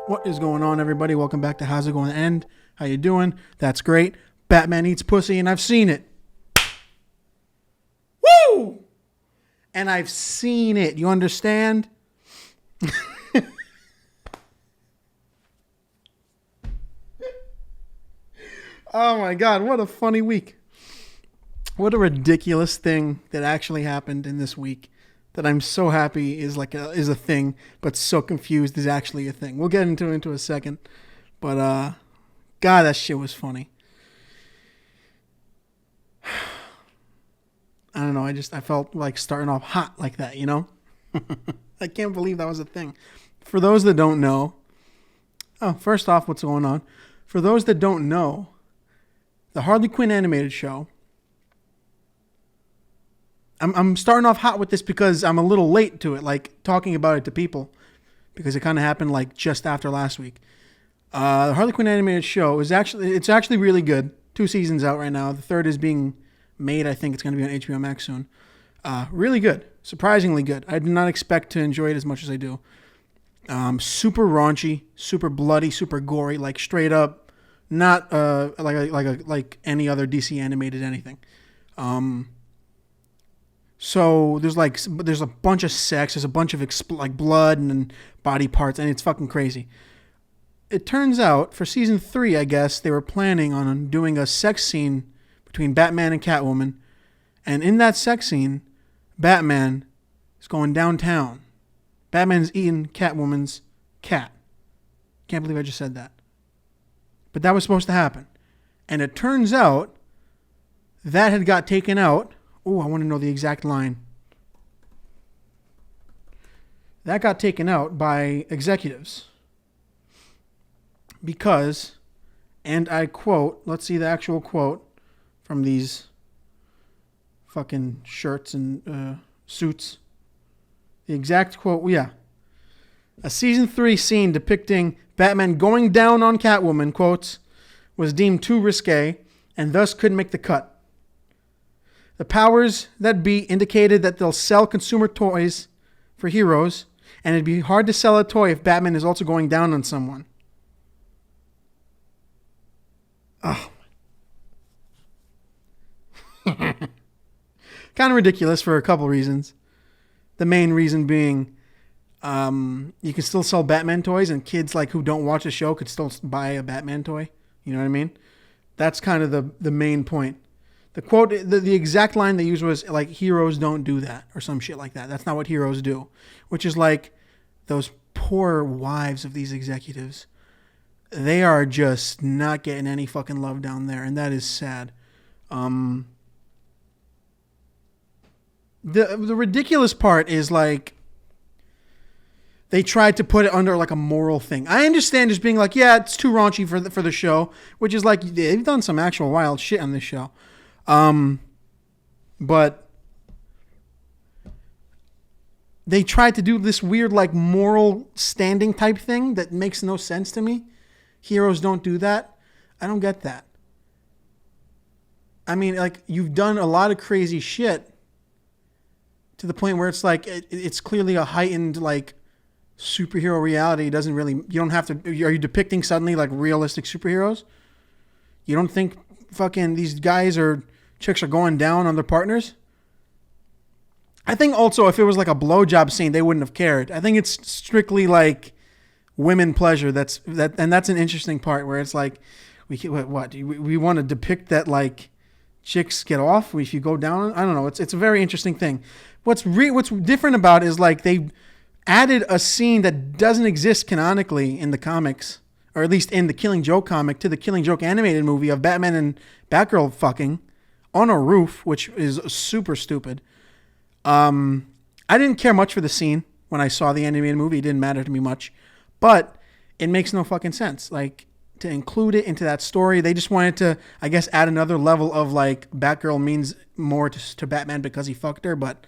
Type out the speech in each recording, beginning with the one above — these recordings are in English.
What is going on, everybody? Welcome back to How's It Going to End? How you doing? That's great. Batman eats pussy, and I've seen it. Woo! And I've seen it. You understand? Oh my God, what a funny week. What a ridiculous thing that actually happened in this week that I'm so happy is a thing, but so confused is actually a thing. We'll get into a second. But God, that shit was funny. I don't know, I felt like starting off hot like that, you know? I can't believe that was a thing. For those that don't know, first off, what's going on? For those that don't know, the Harley Quinn animated show, I'm starting off hot with this because I'm a little late to it, like talking about it to people, because it kind of happened like just after last week. The Harley Quinn animated show it's actually really good. 2 seasons out right now. The third is being made. I think it's going to be on HBO Max soon. Really good, surprisingly good. I did not expect to enjoy it as much as I do. Super raunchy, super bloody, super gory, like straight up, not like any other DC animated anything. So there's a bunch of sex, there's a bunch of blood and body parts, and it's fucking crazy. It turns out for season 3, I guess they were planning on doing a sex scene between Batman and Catwoman, and in that sex scene, Batman is going downtown. Batman's eating Catwoman's cat. Can't believe I just said that. But that was supposed to happen. And it turns out that had got taken out. Oh, I want to know the exact line. That got taken out by executives. Because, and I quote, let's see the actual quote from these fucking shirts and suits. The exact quote, yeah. A season 3 scene depicting Batman going down on Catwoman, quotes, was deemed too risque and thus couldn't make the cut. The powers that be indicated that they'll sell consumer toys for heroes, and it'd be hard to sell a toy if Batman is also going down on someone. Oh. Kind of ridiculous for a couple reasons. The main reason being, you can still sell Batman toys, and kids who don't watch the show could still buy a Batman toy. You know what I mean? That's kind of the main point. The quote, the exact line they used was heroes don't do that, or some shit like that. That's not what heroes do. Which is like those poor wives of these executives. They are just not getting any fucking love down there, and that is sad. The ridiculous part is they tried to put it under a moral thing. I understand just being yeah, it's too raunchy for the show, which is they've done some actual wild shit on this show. But they tried to do this weird moral standing type thing that makes no sense to me. Heroes don't do that. I don't get that. I mean, you've done a lot of crazy shit to the point where it's it's clearly a heightened superhero reality. It doesn't really, you don't have to, are you depicting suddenly realistic superheroes? You don't think fucking these guys or chicks are going down on their partners? I think also if it was a blowjob scene, they wouldn't have cared. I think it's strictly women pleasure. That's an interesting part where it's we want to depict that chicks get off if you go down. I don't know. It's a very interesting thing. What's different about it is they added a scene that doesn't exist canonically in the comics, or at least in the Killing Joke comic, to the Killing Joke animated movie of Batman and Batgirl fucking on a roof, which is super stupid. I didn't care much for the scene when I saw the animated movie. It didn't matter to me much, but it makes no fucking sense. To include it into that story, they just wanted to, I guess, add another level of Batgirl means more to Batman because he fucked her, but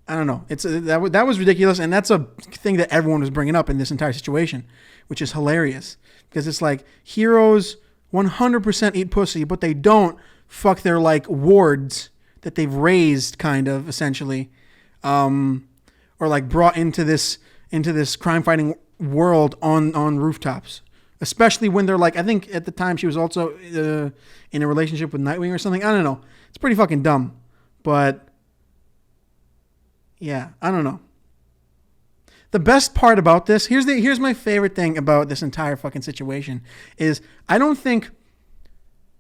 I don't know. That was ridiculous, and that's a thing that everyone was bringing up in this entire situation, which is hilarious because it's heroes 100% eat pussy, but they don't fuck their wards that they've raised, kind of essentially, or brought into this crime fighting world on rooftops, especially when they're like, I think at the time she was also in a relationship with Nightwing or something. I don't know. It's pretty fucking dumb, but yeah, I don't know. The best part about this, here's my favorite thing about this entire fucking situation is I don't think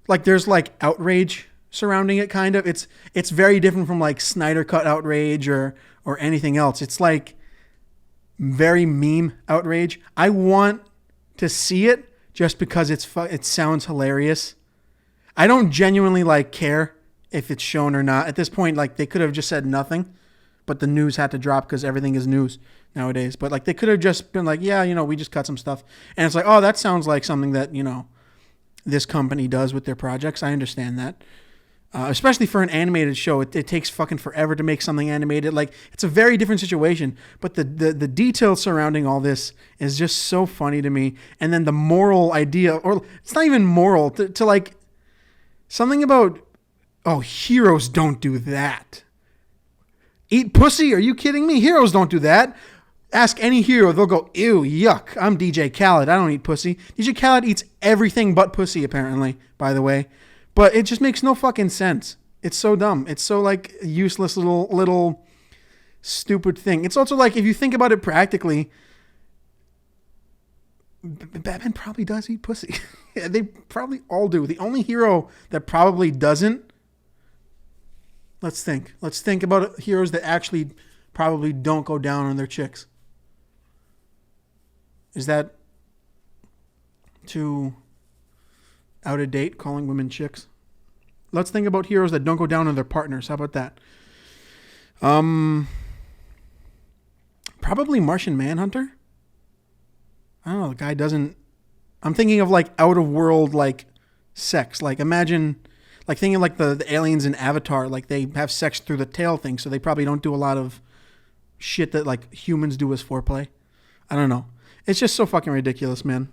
like there's like outrage surrounding it. Kind of, it's very different from like Snyder Cut outrage or anything else. It's like very meme outrage. I want to see it just because it sounds hilarious. I don't genuinely like care if it's shown or not. At this point, like they could have just said nothing, but the news had to drop because everything is news nowadays. But like they could have just been like, yeah, we just cut some stuff. And it's like, oh, that sounds like something that, this company does with their projects. I understand that. Especially for an animated show, it takes fucking forever to make something animated. Like, it's a very different situation. But the details surrounding all this is just so funny to me. And then the moral idea, or it's not even moral, to like, something about, oh, heroes don't do that. Eat pussy? Are you kidding me? Heroes don't do that. Ask any hero, they'll go, ew, yuck, I'm DJ Khaled, I don't eat pussy. DJ Khaled eats everything but pussy, apparently, by the way. But it just makes no fucking sense. It's so dumb. It's so, like, useless little stupid thing. It's also like, if you think about it practically, Batman probably does eat pussy. Yeah, they probably all do. The only hero that probably doesn't, let's think. Let's think about heroes that actually probably don't go down on their chicks. Is that too out of date, calling women chicks? Let's think about heroes that don't go down on their partners. How about that? Probably Martian Manhunter. I don't know. The guy doesn't. I'm thinking of like out of world like sex. Like imagine, like thinking like the aliens in Avatar. Like they have sex through the tail thing, so they probably don't do a lot of shit that like humans do as foreplay. I don't know. It's just so fucking ridiculous, man.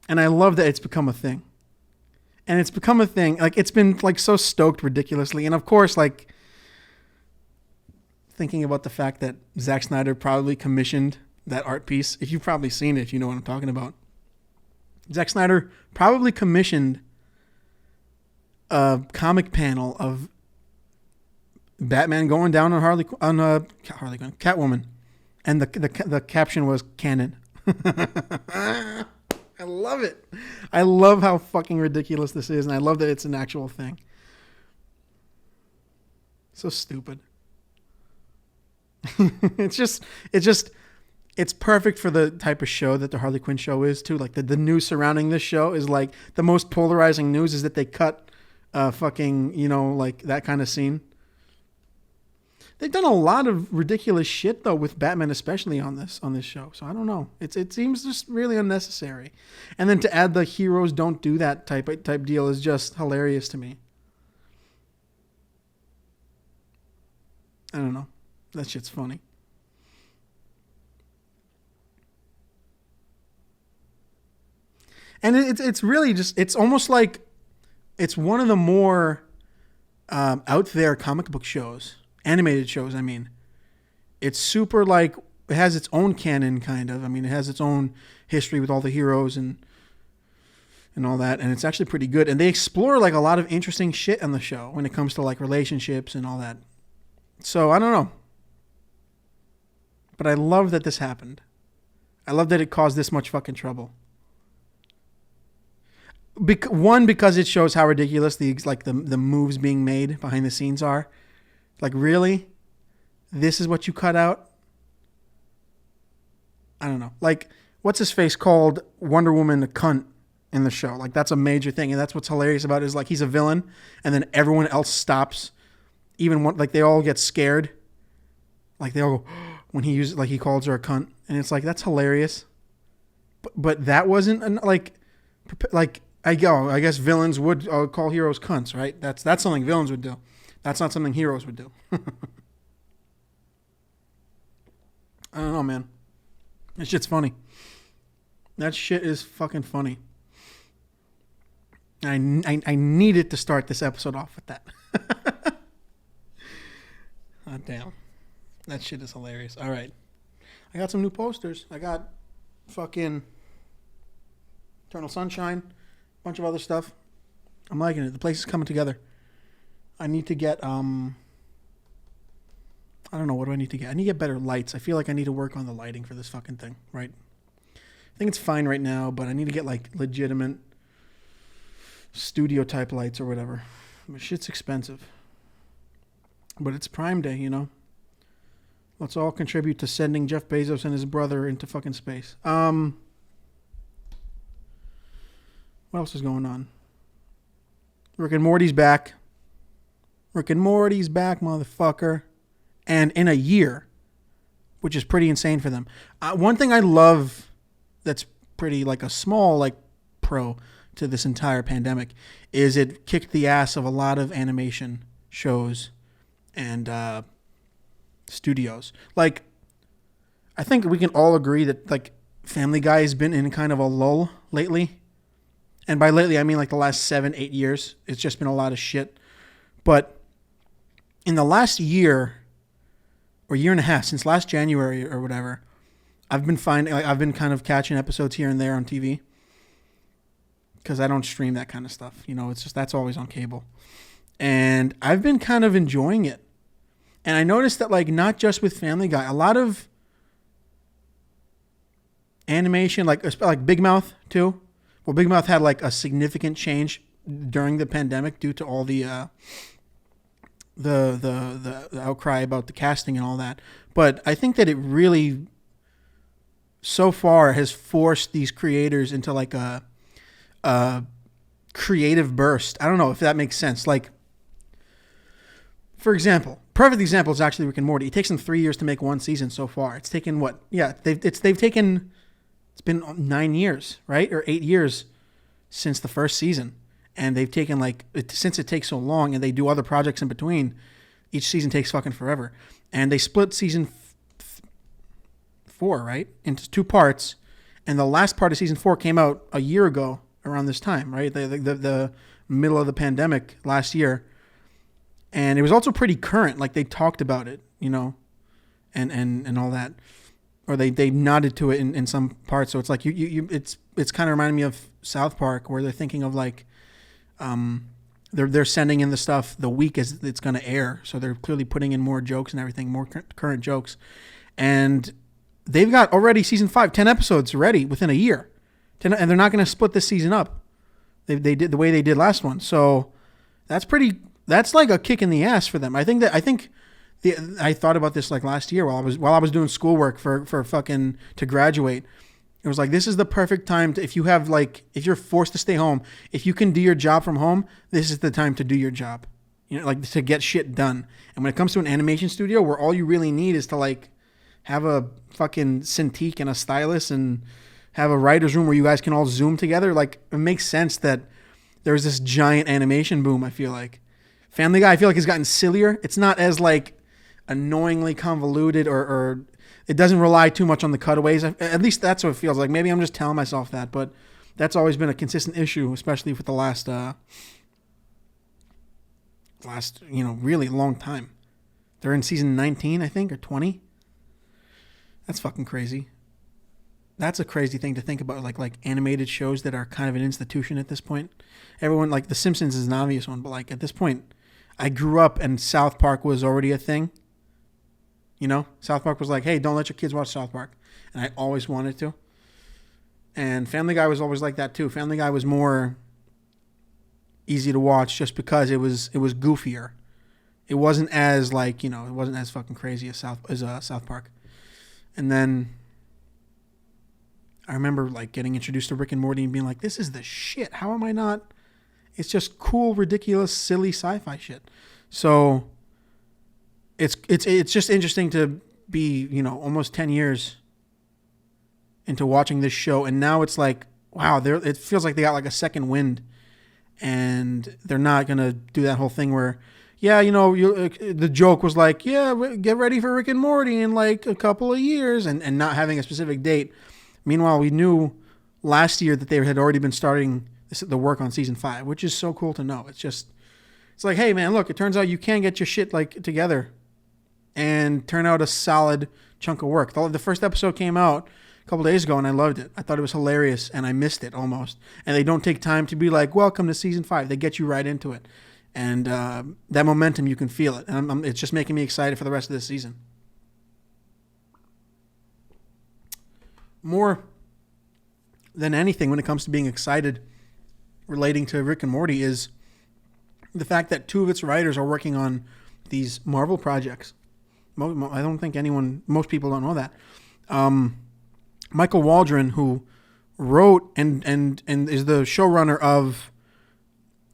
And I love that it's become a thing. And it's become a thing. Like, it's been, like, so stoked ridiculously. And, of course, like, thinking about the fact that Zack Snyder probably commissioned that art piece. If you've probably seen it, you know what I'm talking about. Zack Snyder probably commissioned a comic panel of Batman going down on Catwoman. And the caption was canon. I love it. I love how fucking ridiculous this is, and I love that it's an actual thing. So stupid. It's perfect for the type of show that the Harley Quinn show is too. Like the news surrounding this show is like the most polarizing news is that they cut fucking, like that kind of scene. They've done a lot of ridiculous shit though with Batman, especially on this show. So I don't know. It seems just really unnecessary. And then to add the heroes don't do that type deal is just hilarious to me. I don't know. That shit's funny. And it's really just, it's almost like it's one of the more out there comic book shows. Animated shows, I mean. It's super like, it has its own canon, kind of. I mean, it has its own history with all the heroes and all that. And it's actually pretty good. And they explore like a lot of interesting shit on the show when it comes to like relationships and all that. So, I don't know. But I love that this happened. I love that it caused this much fucking trouble. One, because it shows how ridiculous the moves being made behind the scenes are. Like, really? This is what you cut out? I don't know. Like, what's his face called Wonder Woman a cunt in the show? Like, that's a major thing. And that's what's hilarious about it is, like, he's a villain. And then everyone else stops. Even when, like, they all get scared. Like, they all go, when he uses, like, he calls her a cunt. And it's like, that's hilarious. But that wasn't, I guess villains would call heroes cunts, right? That's something villains would do. That's not something heroes would do. I don't know, man. That shit's funny. That shit is fucking funny. I needed to start this episode off with that. Oh, damn. That shit is hilarious. All right. I got some new posters. I got fucking Eternal Sunshine, a bunch of other stuff. I'm liking it. The place is coming together. I need to get I don't know, what do I need to get? I need to get better lights. I feel like I need to work on the lighting for this fucking thing, right? I think it's fine right now, but I need to get like legitimate studio type lights or whatever. But shit's expensive. But it's Prime Day, you know. Let's all contribute to sending Jeff Bezos and his brother into fucking space. What else is going on? Rick and Morty's back. Rick and Morty's back, motherfucker. And in a year, which is pretty insane for them. One thing I love that's pretty like a small like pro to this entire pandemic is it kicked the ass of a lot of animation shows and studios. Like, I think we can all agree that like Family Guy has been in kind of a lull lately. And by lately, I mean like the last 7-8 years. It's just been a lot of shit. But in the last year or year and a half, since last January or whatever, I've been kind of catching episodes here and there on TV. Because I don't stream that kind of stuff. You know, it's just, that's always on cable. And I've been kind of enjoying it. And I noticed that, like, not just with Family Guy, a lot of animation, like Big Mouth too. Well, Big Mouth had like a significant change during the pandemic due to all the outcry about the casting and all that. But I think that it really, so far, has forced these creators into like a creative burst. I don't know if that makes sense. Like, for example, perfect example is actually Rick and Morty. It takes them 3 years to make one season so far. It's taken what? Yeah, it's been 9 years, right? Or 8 years since the first season. And they've taken since it takes so long and they do other projects in between, each season takes fucking forever. And they split season 4, right? Into 2 parts. And the last part of season 4 came out a year ago around this time, right? The middle of the pandemic last year. And it was also pretty current. Like, they talked about it, you know, and all that. Or they nodded to it in some parts. So it's like it's kind of reminding me of South Park, where they're thinking of like they're sending in the stuff the week as it's going to air. So they're clearly putting in more jokes and everything, more current jokes. And they've got already season 5, 10 episodes ready within a year. And they're not going to split this season up. They did the way they did last one. So that's like a kick in the ass for them. I thought about this like last year while I was doing schoolwork for fucking to graduate. It was like, this is the perfect time to, if you're forced to stay home, if you can do your job from home, this is the time to do your job. You know, like, to get shit done. And when it comes to an animation studio where all you really need is to like have a fucking Cintiq and a stylus and have a writer's room where you guys can all Zoom together, like, it makes sense that there's this giant animation boom. I feel like Family Guy, I feel like, has gotten sillier. It's not as like annoyingly convoluted or it doesn't rely too much on the cutaways. At least that's what it feels like. Maybe I'm just telling myself that, but that's always been a consistent issue, especially with the last really long time. They're in season 19, I think, or 20. That's fucking crazy. That's a crazy thing to think about, like animated shows that are kind of an institution at this point. Everyone, like The Simpsons is an obvious one, but like at this point, I grew up and South Park was already a thing. You know, South Park was like, hey, don't let your kids watch South Park. And I always wanted to. And Family Guy was always like that too. Family Guy was more easy to watch just because it was goofier. It wasn't as like, you know, it wasn't as fucking crazy as South Park. And then I remember like getting introduced to Rick and Morty and being like, this is the shit. How am I not? It's just cool, ridiculous, silly sci-fi shit. So it's just interesting to be, you know, almost 10 years into watching this show. And now it's like, wow, it feels like they got like a second wind. And they're not going to do that whole thing where, yeah, you know, the joke was like, yeah, get ready for Rick and Morty in like a couple of years and not having a specific date. Meanwhile, we knew last year that they had already been starting the work on season 5, which is so cool to know. It's like, hey man, look, it turns out you can get your shit like together and turn out a solid chunk of work. The first episode came out a couple days ago, and I loved it. I thought it was hilarious, and I missed it almost. And they don't take time to be like, welcome to season 5. They get you right into it. And that momentum, you can feel it. And it's just making me excited for the rest of this season. More than anything, when it comes to being excited relating to Rick and Morty, is the fact that 2 of its writers are working on these Marvel projects. I don't think most people don't know that. Michael Waldron, who wrote and is the showrunner of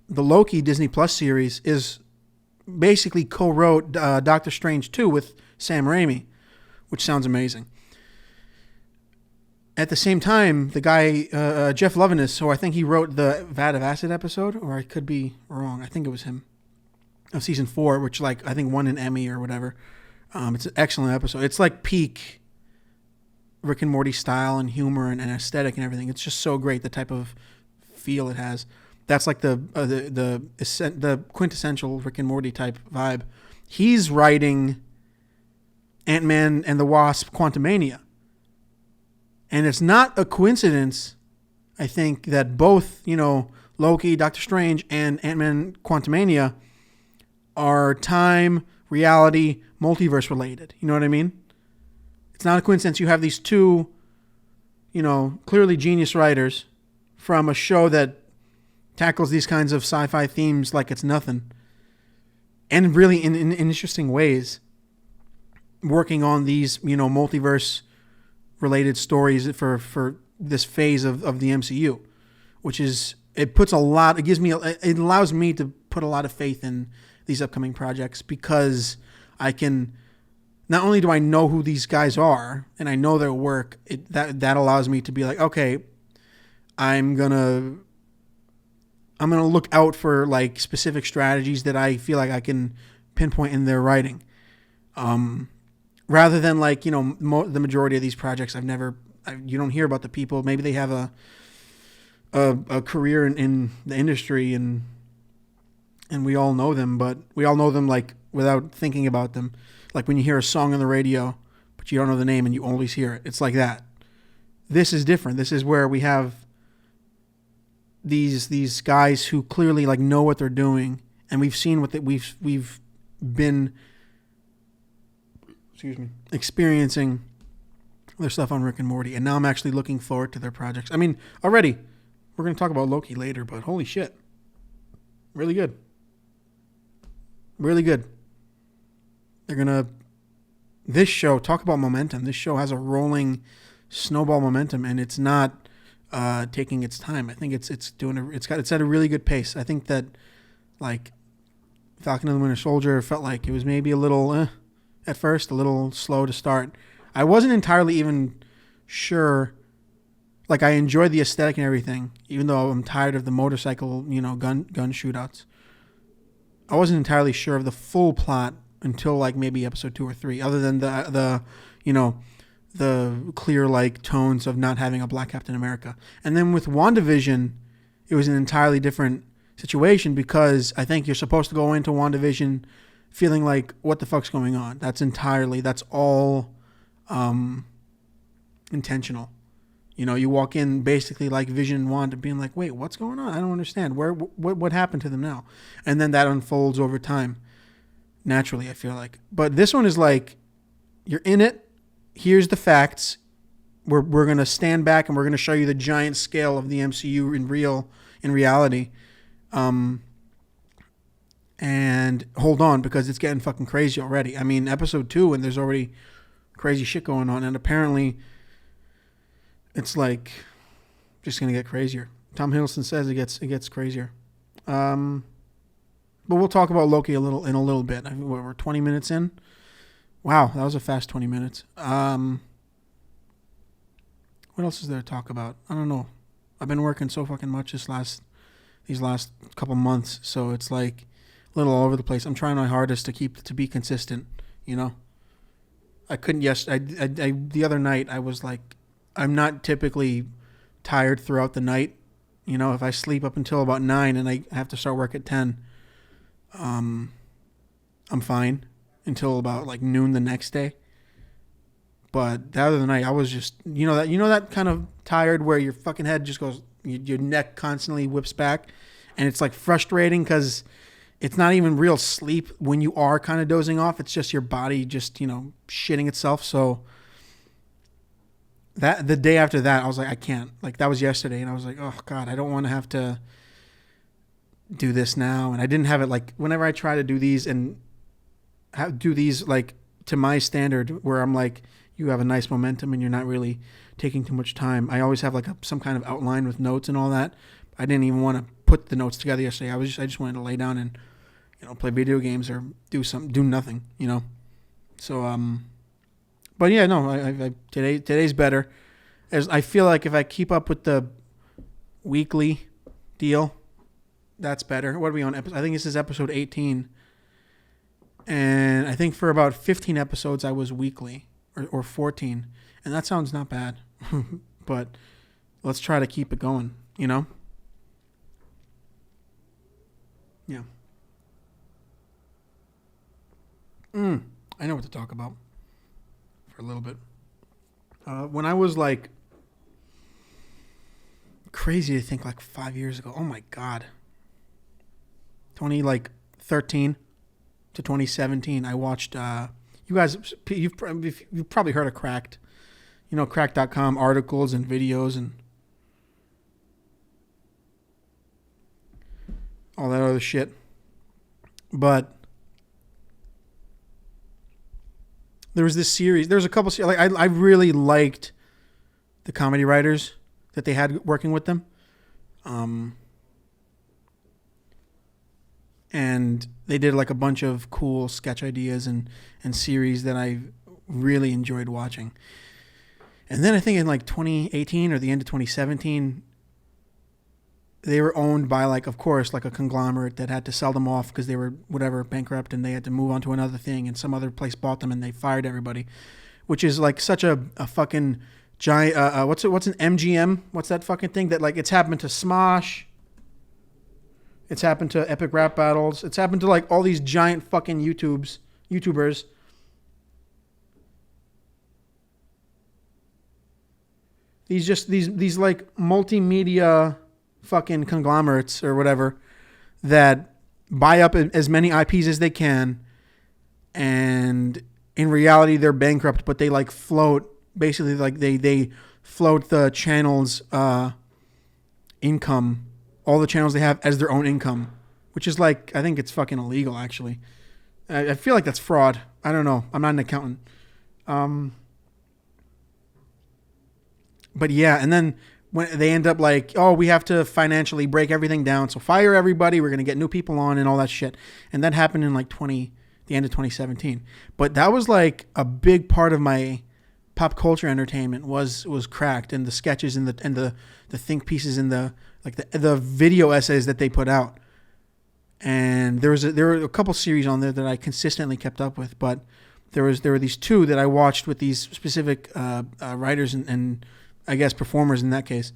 the Loki Disney Plus series, is basically co-wrote Doctor Strange 2 with Sam Raimi, which sounds amazing. At the same time, the guy, Jeff Loveness, who I think he wrote the Vat of Acid episode, or I could be wrong, I think it was him, of season 4, which I think won an Emmy or whatever. It's an excellent episode. It's like peak Rick and Morty style and humor and aesthetic and everything. It's just so great, the type of feel it has. That's like the quintessential Rick and Morty type vibe. He's writing Ant-Man and the Wasp: Quantumania. And it's not a coincidence, I think, that both, Loki, Doctor Strange, and Ant-Man Quantumania are time, reality, multiverse related. You know what I mean? It's not a coincidence you have these 2, clearly genius writers from a show that tackles these kinds of sci-fi themes like it's nothing. And really in interesting ways, working on these, multiverse related stories for this phase of the MCU, which is, it allows me to put a lot of faith in these upcoming projects, because not only do I know who these guys are and I know their work, that allows me to be like, okay, I'm gonna look out for like specific strategies that I feel like I can pinpoint in their writing. Rather than like, the majority of these projects you don't hear about the people. Maybe they have a career in the industry and we all know them, but we all know them like without thinking about them. Like when you hear a song on the radio, but you don't know the name and you always hear it. It's like that. This is different. This is where we have these guys who clearly like know what they're doing, and we've seen we've been experiencing their stuff on Rick and Morty, and now I'm actually looking forward to their projects. I mean, already, we're going to talk about Loki later, but holy shit. Really good. Really good. This show, talk about momentum. This show has a rolling snowball momentum, and it's not taking its time. I think it's at a really good pace. I think that like Falcon and the Winter Soldier felt like it was maybe a little at first, a little slow to start. I wasn't entirely even sure. Like, I enjoyed the aesthetic and everything, even though I'm tired of the motorcycle, gun shootouts. I wasn't entirely sure of the full plot until like maybe episode 2 or 3, other than the clear like tones of not having a black Captain America. And then with WandaVision, it was an entirely different situation, because I think you're supposed to go into WandaVision feeling like, what the fuck's going on? That's all intentional. You walk in basically like Vision and Wanda being like, wait, what's going on? I don't understand. What happened to them now? And then that unfolds over time. Naturally, I feel like. But this one is like, you're in it. Here's the facts. We're going to stand back and we're going to show you the giant scale of the MCU in reality. And hold on, because it's getting fucking crazy already. I mean, episode 2, and there's already crazy shit going on. And apparently it's like just going to get crazier. Tom Hiddleston says it gets crazier. But we'll talk about Loki in a little bit. We're 20 minutes in. Wow, that was a fast 20 minutes. What else is there to talk about? I don't know. I've been working so fucking much these last couple months, so it's like a little all over the place. I'm trying my hardest to be consistent. I couldn't. The other night I was like, I'm not typically tired throughout the night. If I sleep up until about 9 and I have to start work at 10, I'm fine until about like noon the next day. But the other night, I was just, that kind of tired where your fucking head just goes, your neck constantly whips back. And it's like frustrating because it's not even real sleep when you are kind of dozing off. It's just your body just, shitting itself. So that the day after that, I was like, I can't. Like, that was yesterday. And I was like, oh, God, I don't want to have to do this now. And I didn't have it like whenever I try to do these and do these like to my standard where I'm like, you have a nice momentum and you're not really taking too much time. I always have like some kind of outline with notes and all that. I didn't even want to put the notes together yesterday. I just wanted to lay down and, play video games or do nothing, So, but yeah, no, I today's better. As I feel like if I keep up with the weekly deal, that's better. What are we on? I think this is episode 18. And I think for about 15 episodes, I was weekly. Or 14, and that sounds not bad, but let's try to keep it going, Yeah. I know what to talk about for a little bit. When I was like crazy to think like 5 years ago, oh my God, 2013 to 2017, I watched, you guys, you've probably heard of Cracked. Cracked.com, articles and videos and all that other shit. But there was this series. There was a couple. Like I really liked the comedy writers that they had working with them. And they did like a bunch of cool sketch ideas and series that I really enjoyed watching. And then I think in like 2018 or the end of 2017, they were owned by of course, like a conglomerate that had to sell them off because they were bankrupt and they had to move on to another thing and some other place bought them and they fired everybody, which is like such a fucking giant, what's an MGM? What's that fucking thing that it's happened to Smosh? It's happened to Epic Rap Battles. It's happened to like all these giant fucking YouTubers. These like multimedia fucking conglomerates or whatever that buy up as many IPs as they can, and in reality they're bankrupt, but they like float basically like they float the channel's income, all the channels they have as their own income, which is I think it's fucking illegal actually. I feel like that's fraud. I don't know. I'm not an accountant. But yeah, and then when they end up we have to financially break everything down, so fire everybody, we're going to get new people on and all that shit. And that happened in the end of 2017. But that was a big part of my pop culture entertainment was Cracked, and the sketches and the think pieces and the video essays that they put out. And there were a couple series on there that I consistently kept up with, but there were these two that I watched with these specific writers and I guess performers in that case.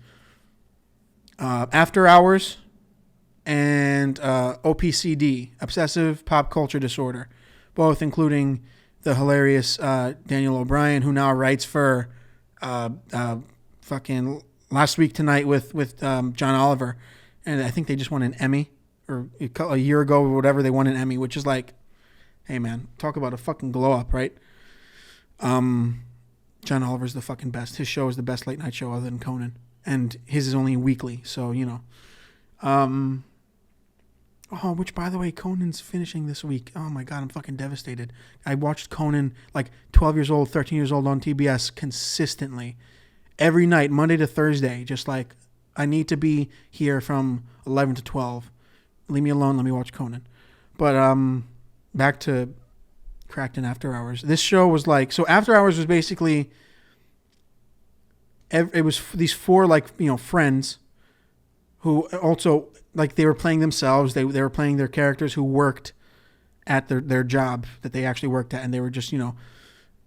After Hours and OPCD, Obsessive Pop Culture Disorder, both including the hilarious Daniel O'Brien, who now writes for fucking Last Week Tonight with John Oliver, and I think they just won an Emmy, or a year ago or whatever, they won an Emmy, which is hey man, talk about a fucking glow up, right? John Oliver's the fucking best. His show is the best late night show other than Conan, and his is only weekly, so which by the way, Conan's finishing this week. Oh my God, I'm fucking devastated. I watched Conan 12 years old, 13 years old on TBS consistently every night, Monday to Thursday. Just I need to be here from 11 to 12. Leave me alone. Let me watch Conan. But back to Cracked and After Hours. This show was so After Hours was basically, it was these four friends who also they were playing themselves. They were playing their characters who worked at their job that they actually worked at, and they were just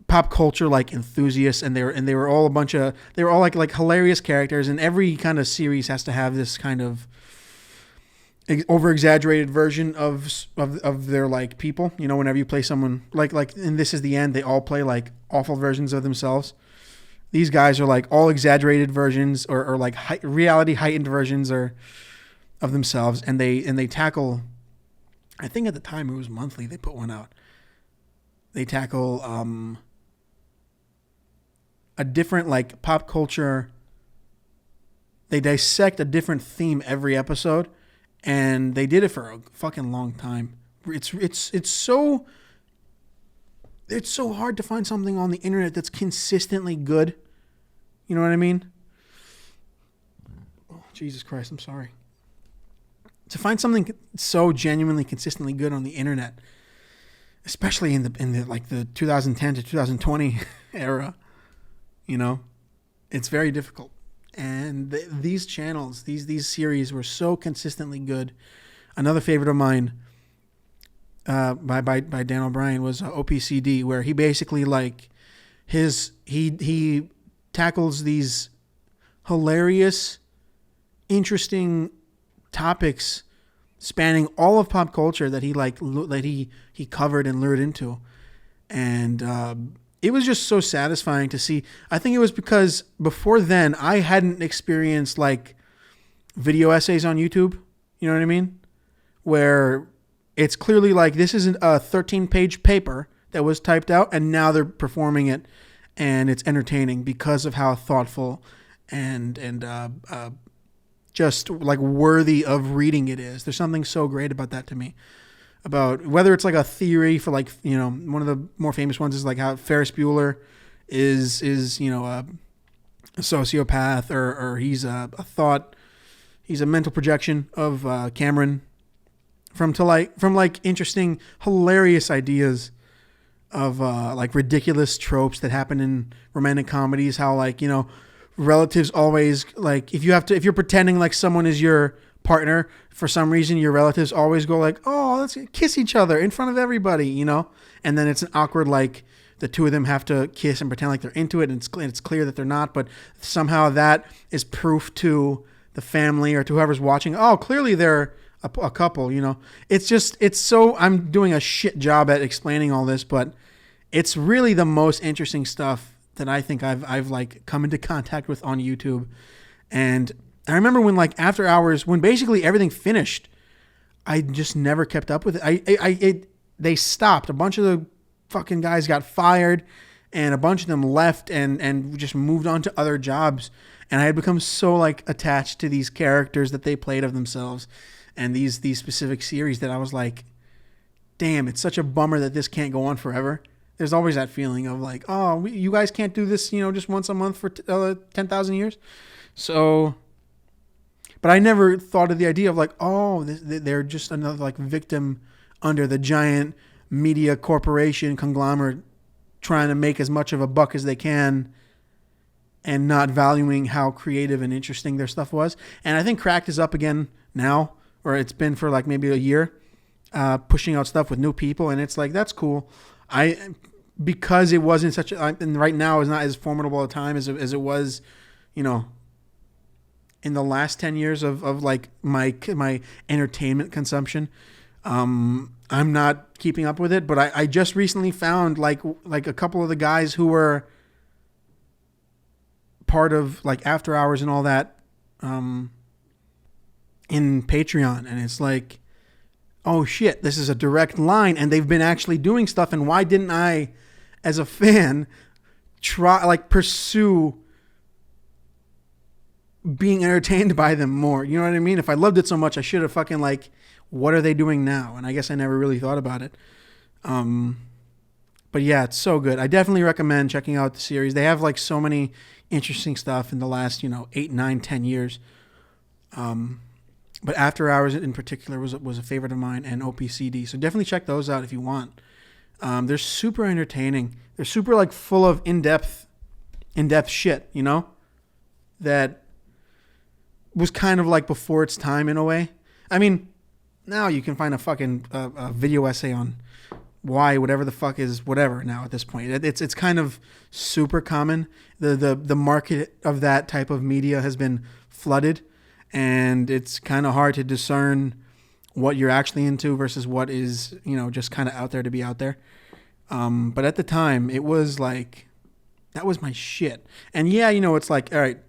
pop culture enthusiasts, and they were all hilarious characters. And every kind of series has to have this kind of, over exaggerated version of their like people. You know, whenever you play someone like and This Is the End, they all play like awful versions of themselves. These guys are like all exaggerated versions or like reality heightened versions or of themselves, and they tackle. I think at the time it was monthly. They put one out. They tackle a different like pop culture. They dissect a different theme every episode, and they did it for a fucking long time. It's so hard to find something on the internet that's consistently good. You know what I mean? Oh, Jesus Christ, I'm sorry. To find something so genuinely consistently good on the internet, especially in the like the 2010 to 2020 era, you know, it's very difficult. And these channels, these series were so consistently good. Another favorite of mine, by Dan O'Brien, was OPCD, where he basically like he tackles these hilarious, interesting topics spanning all of pop culture that he covered and lured into, and it was just so satisfying to see. I think it was because before then I hadn't experienced like video essays on YouTube. You know what I mean? Where it's clearly like this isn't a 13-page paper that was typed out and now they're performing it, and it's entertaining because of how thoughtful and just like worthy of reading it is. There's something so great about that to me. About whether it's like a theory for like, you know, one of the more famous ones is like how Ferris Bueller is you know, a sociopath or he's a thought, he's a mental projection of Cameron from interesting, hilarious ideas of like ridiculous tropes that happen in romantic comedies. How like, you know, relatives always like if you're pretending like someone is your partner, for some reason your relatives always go like, oh, let's kiss each other in front of everybody, you know, and then it's an awkward like the two of them have to kiss and pretend like they're into it, and it's clear that they're not, but somehow that is proof to the family or to whoever's watching, oh, clearly they're a couple, you know. It's so, I'm doing a shit job at explaining all this, but it's really the most interesting stuff that I think I've like come into contact with on YouTube. And I remember when like After Hours, when basically everything finished, I just never kept up with it. They stopped. A bunch of the fucking guys got fired, and a bunch of them left and just moved on to other jobs. And I had become so like attached to these characters that they played of themselves and these specific series that I was like, damn, it's such a bummer that this can't go on forever. There's always that feeling of like, oh, you guys can't do this, you know, just once a month for 10,000 years. So, but I never thought of the idea of like, oh, they're just another like victim under the giant media corporation conglomerate trying to make as much of a buck as they can and not valuing how creative and interesting their stuff was. And I think Cracked is up again now, or it's been for like maybe a year, pushing out stuff with new people. And it's like, that's cool. Because it wasn't such a, and right now is not as formidable a time as it was, you know, in the last 10 years of like my entertainment consumption. I'm not keeping up with it, but I just recently found like a couple of the guys who were part of like After Hours and all that, in Patreon. And it's like, oh shit, this is a direct line, and they've been actually doing stuff. And why didn't I, as a fan, pursue being entertained by them more? You know what I mean? If I loved it so much, I should have fucking like, what are they doing now? And I guess I never really thought about it. But yeah, it's so good. I definitely recommend checking out the series. They have like so many interesting stuff in the last, 8, 9, 10 years. But After Hours in particular was a favorite of mine, and OPCD. So definitely check those out if you want. They're super entertaining. They're super like full of in-depth shit, that was kind of like before its time in a way. I mean, now you can find a fucking a video essay on why whatever the fuck is whatever now at this point. It's kind of super common. The market of that type of media has been flooded, and it's kind of hard to discern what you're actually into versus what is, just kind of out there to be out there. But at the time, it was like, that was my shit. And yeah, it's like, all right,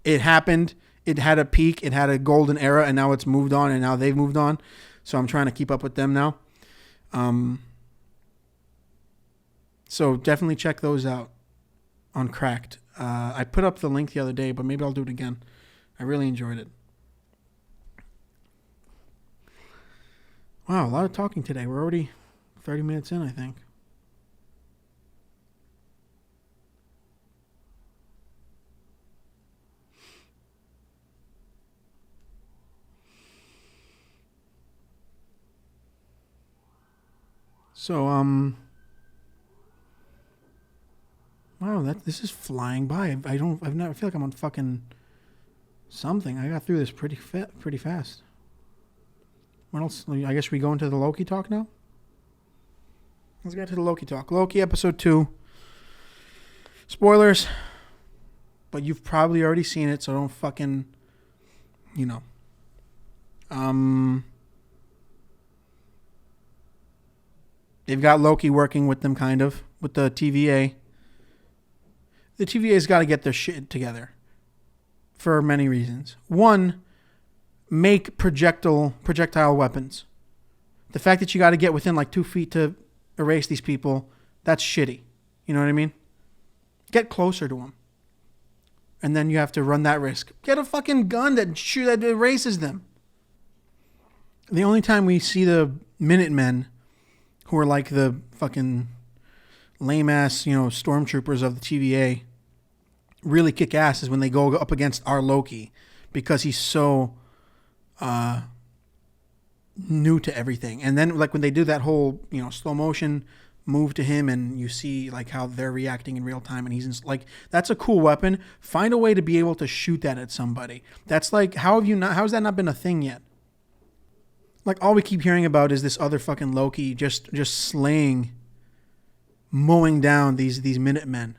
it happened. It had a peak. It had a golden era, and now it's moved on, and now they've moved on. So I'm trying to keep up with them now. So definitely check those out on Cracked. I put up the link the other day, but maybe I'll do it again. I really enjoyed it. Wow, a lot of talking today. We're already 30 minutes in, I think. So, wow, this is flying by. I feel like I'm on fucking something. I got through this pretty fast. What else? I guess we go into the Loki talk now? Let's get to the Loki talk. Loki episode 2. Spoilers. But you've probably already seen it, so don't fucking, they've got Loki working with them, kind of, with the TVA. The TVA's got to get their shit together for many reasons. One, make projectile weapons. The fact that you got to get within like 2 feet to erase these people, that's shitty. You know what I mean? Get closer to them. And then you have to run that risk. Get a fucking gun that erases them. The only time we see the Minutemen, who are like the fucking lame-ass, stormtroopers of the TVA, really kick ass is when they go up against our Loki, because he's so new to everything. And then like when they do that whole, slow motion move to him, and you see like how they're reacting in real time, and he's like, that's a cool weapon. Find a way to be able to shoot that at somebody. That's like, how has that not been a thing yet? Like, all we keep hearing about is this other fucking Loki just slaying, mowing down these Minutemen.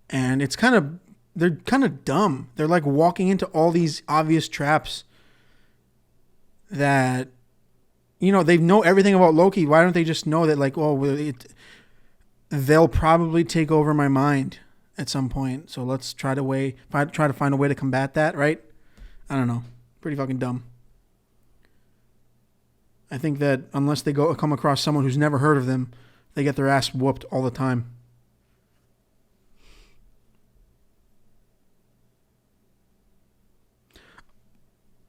And they're kind of dumb. They're like walking into all these obvious traps that, they know everything about Loki. Why don't they just know that, like, they'll probably take over my mind at some point. So let's try to find a way to combat that, right? I don't know. Pretty fucking dumb. I think that unless they come across someone who's never heard of them, they get their ass whooped all the time.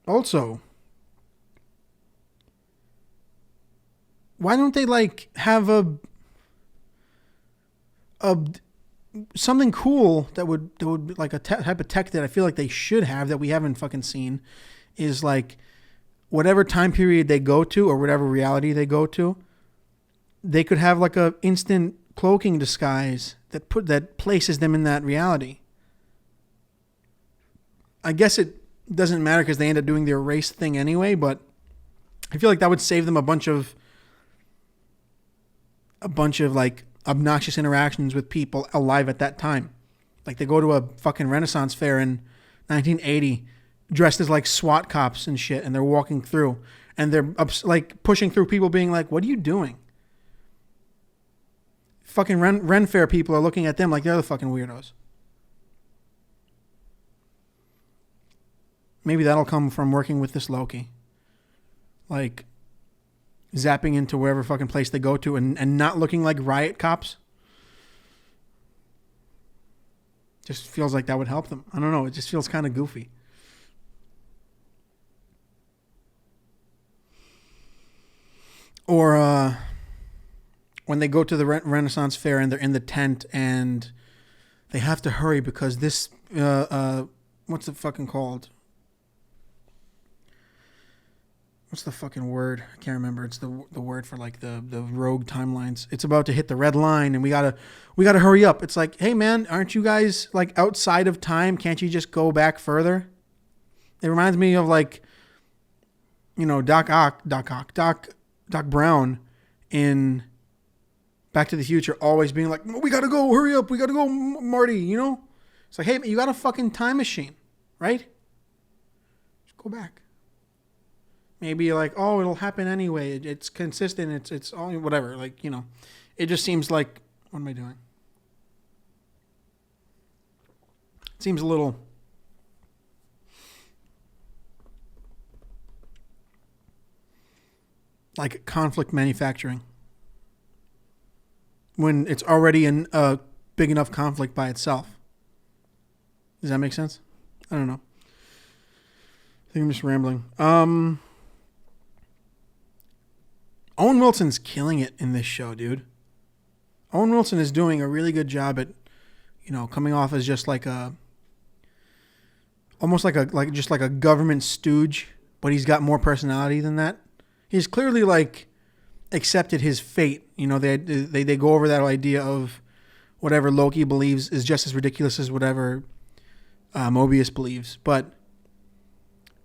Also, why don't they like have a something cool that would like a type of tech that I feel like they should have that we haven't fucking seen, is like, whatever time period they go to or whatever reality they go to, they could have like a instant cloaking disguise that places them in that reality. I guess it doesn't matter because they end up doing the erase thing anyway, but I feel like that would save them a bunch of like obnoxious interactions with people alive at that time. Like they go to a fucking Renaissance fair in 1980 dressed as like SWAT cops and shit, and they're walking through, and they're like pushing through people being like, what are you doing? Fucking Ren Fair people are looking at them like they're the fucking weirdos. Maybe that'll come from working with this Loki. Like, zapping into wherever fucking place they go to and not looking like riot cops. Just feels like that would help them. I don't know. It just feels kind of goofy. Or when they go to the Renaissance Fair and they're in the tent and they have to hurry because this, what's it fucking called? What's the fucking word? I can't remember. It's the word for like the rogue timelines. It's about to hit the red line and we gotta hurry up. It's like, hey man, aren't you guys like outside of time? Can't you just go back further? It reminds me of like, Doc Brown in Back to the Future always being like, we gotta go, hurry up, we gotta go, Marty, It's like, hey, you got a fucking time machine, right? Just go back. Maybe like, oh, it'll happen anyway. It's consistent. It's all whatever. Like, it just seems like, what am I doing? It seems a little like conflict manufacturing when it's already a big enough conflict by itself. Does that make sense? I don't know. I think I'm just rambling. Owen Wilson's killing it in this show, dude. Owen Wilson is doing a really good job at, coming off as just like almost like a government stooge, but he's got more personality than that. He's clearly like accepted his fate. They go over that idea of whatever Loki believes is just as ridiculous as whatever Mobius believes, but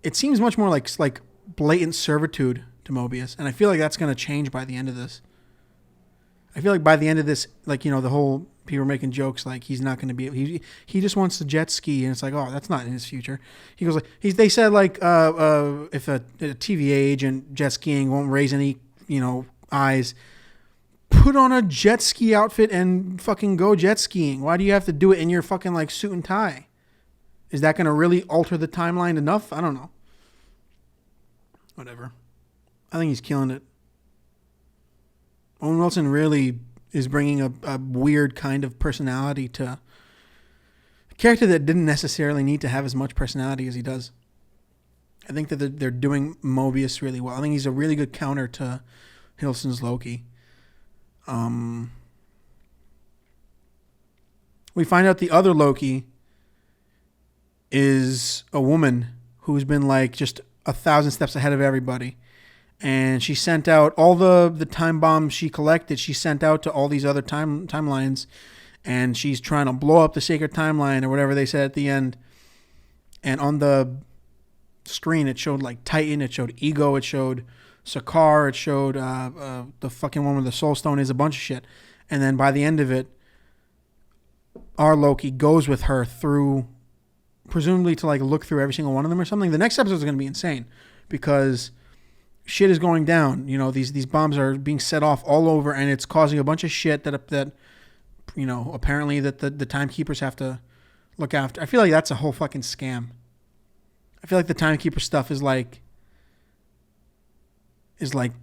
it seems much more like blatant servitude to Mobius, and I feel like that's going to change by the end of this. I feel like by the end of this, the whole people are making jokes like he's not going to be. He just wants to jet ski, and it's like, oh, that's not in his future. He goes like they said like if a TVA agent jet skiing won't raise any eyes, put on a jet ski outfit and fucking go jet skiing. Why do you have to do it in your fucking like suit and tie? Is that going to really alter the timeline enough? I don't know. Whatever. I think he's killing it. Owen Wilson really is bringing a weird kind of personality to a character that didn't necessarily need to have as much personality as he does. I think that they're doing Mobius really well. I think he's a really good counter to Hiddleston's Loki. We find out the other Loki is a woman who's been like just 1,000 steps ahead of everybody. And she sent out all the time bombs she collected. She sent out to all these other timelines, and she's trying to blow up the sacred timeline or whatever they said at the end. And on the screen, it showed like Titan, it showed Ego, it showed Sakaar, it showed the fucking one where the Soul Stone is, a bunch of shit. And then by the end of it, our Loki goes with her through, presumably to like look through every single one of them or something. The next episode is going to be insane because shit is going down. These bombs are being set off all over, and it's causing a bunch of shit that apparently that the timekeepers have to look after. I feel like that's a whole fucking scam. I feel like the timekeeper stuff is like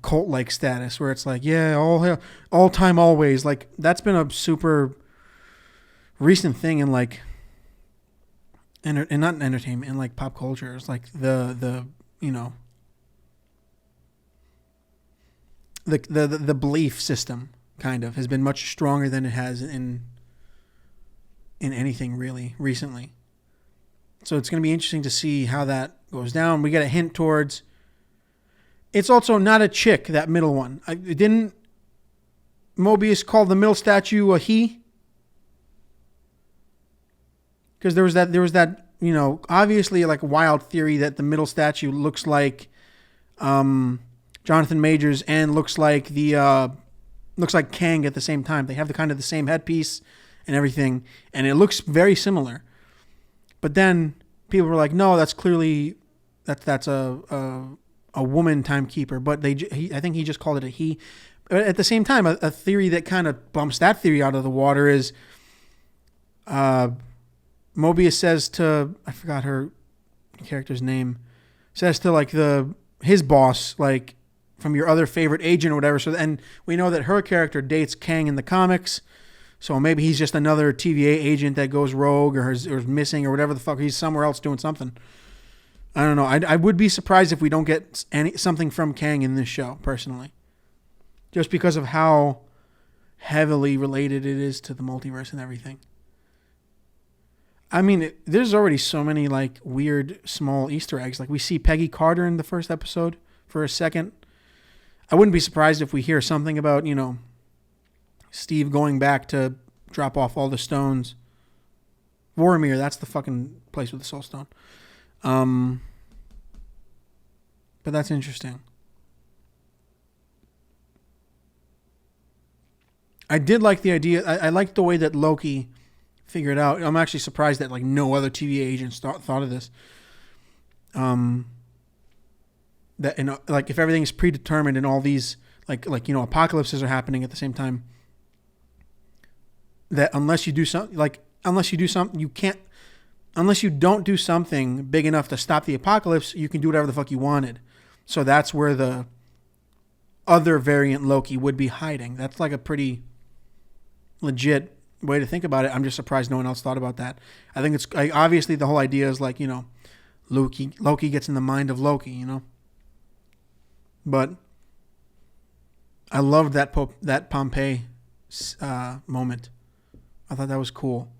cult-like status, where it's like, yeah, all time, always. Like, that's been a super recent thing in like, and not in entertainment, in like pop culture. It's like the belief system kind of has been much stronger than it has in anything really recently. So it's going to be interesting to see how that goes down. We get a hint towards, it's also not a chick, that middle one. Didn't Mobius call the middle statue a he? Because there was that obviously like wild theory that the middle statue looks like Jonathan Majors and looks like Kang at the same time. They have the same headpiece and everything, and it looks very similar. But then people were like, no, that's clearly that's a woman timekeeper. But I think he just called it a he. But at the same time, a theory that kind of bumps that theory out of the water is Mobius says to, I forgot her character's name, says to like his boss, like, from your other favorite agent or whatever. So, and we know that her character dates Kang in the comics. So maybe he's just another TVA agent that goes rogue or is missing or whatever the fuck. He's somewhere else doing something. I don't know. I would be surprised if we don't get something from Kang in this show, personally. Just because of how heavily related it is to the multiverse and everything. I mean, there's already so many like weird small Easter eggs. Like we see Peggy Carter in the first episode for a second. I wouldn't be surprised if we hear something about, Steve going back to drop off all the stones. Vormir, that's the fucking place with the Soul Stone. But that's interesting. I did like the idea. I liked the way that Loki figured out. I'm actually surprised that like no other TVA agents thought of this. that, like, if everything is predetermined and all these, like apocalypses are happening at the same time, that unless you do something, you can't, unless you don't do something big enough to stop the apocalypse, you can do whatever the fuck you wanted. So that's where the other variant Loki would be hiding. That's like a pretty legit way to think about it. I'm just surprised no one else thought about that. I think it's obviously the whole idea is like, Loki gets in the mind of Loki, But I loved that Pompeii moment. I thought that was cool.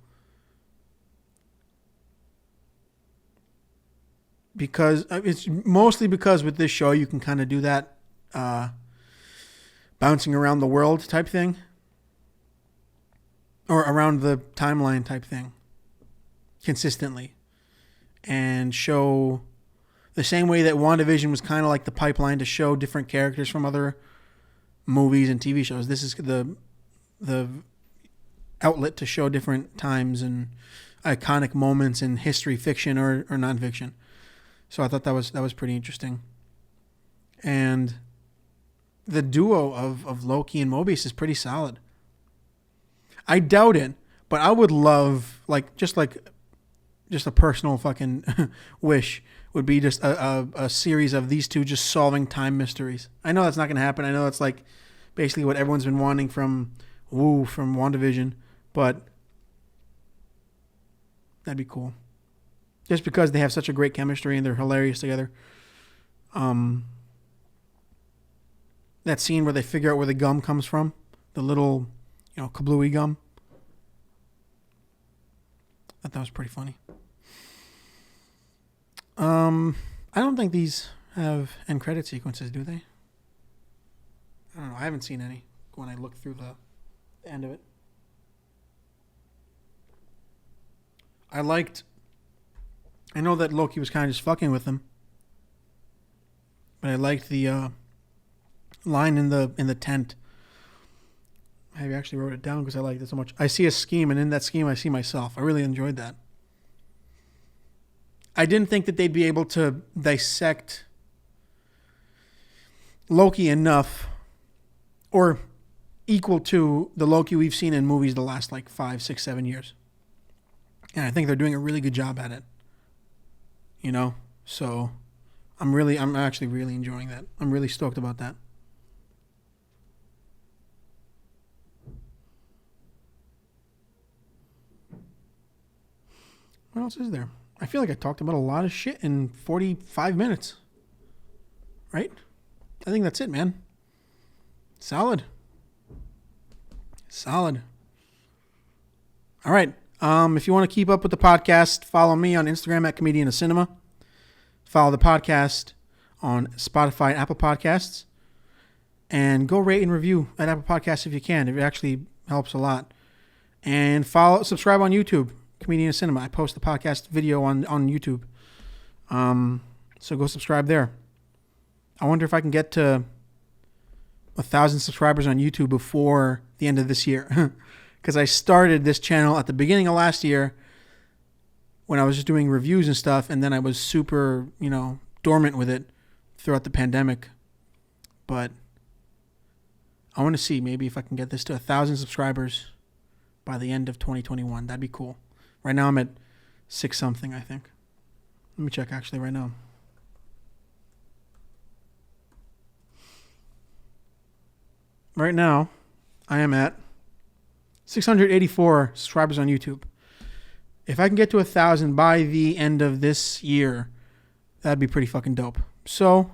Because it's mostly because with this show you can kind of do that bouncing around the world type thing. Or around the timeline type thing. Consistently. And show the same way that WandaVision was kind of like the pipeline to show different characters from other movies and TV shows. This is the outlet to show different times and iconic moments in history, fiction or nonfiction. So I thought that was pretty interesting. And the duo of Loki and Mobius is pretty solid. I doubt it, but I would love, just a personal fucking wish would be just a series of these two just solving time mysteries. I know that's not going to happen. I know it's like basically what everyone's been wanting from WandaVision, but that'd be cool. Just because they have such a great chemistry and they're hilarious together. That scene where they figure out where the gum comes from, the little, kablooey gum. I thought that was pretty funny. I don't think these have end credit sequences, do they? I don't know. I haven't seen any when I looked through the end of it. I know that Loki was kind of just fucking with them, but I liked the line in the tent. I actually wrote it down because I liked it so much. I see a scheme, and in that scheme, I see myself. I really enjoyed that. I didn't think that they'd be able to dissect Loki enough, or equal to the Loki we've seen in movies the last 5, 6, 7 years. And I think they're doing a really good job at it. So I'm actually really enjoying that. I'm really stoked about that. What else is there? I feel like I talked about a lot of shit in 45 minutes. Right? I think that's it, man. Solid. All right. If you want to keep up with the podcast, follow me on Instagram at Comedian of Cinema. Follow the podcast on Spotify and Apple Podcasts. And go rate and review at Apple Podcasts if you can. It actually helps a lot. And subscribe on YouTube, Comedian of Cinema. I post the podcast video on YouTube. So go subscribe there. I wonder if I can get to 1,000 subscribers on YouTube before the end of this year. Because I started this channel at the beginning of last year when I was just doing reviews and stuff, and then I was super, dormant with it throughout the pandemic. But I want to see maybe if I can get this to 1,000 subscribers by the end of 2021. That'd be cool. Right now I'm at 6 something, I think. Let me check actually right now. Right now, I am at 684 subscribers on YouTube. If I can get to 1,000 by the end of this year, that'd be pretty fucking dope. So,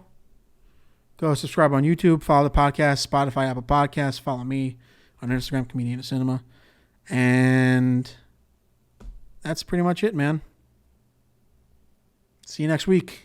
go subscribe on YouTube, follow the podcast, Spotify, Apple Podcasts, follow me on Instagram, Comedian of Cinema. And that's pretty much it, man. See you next week.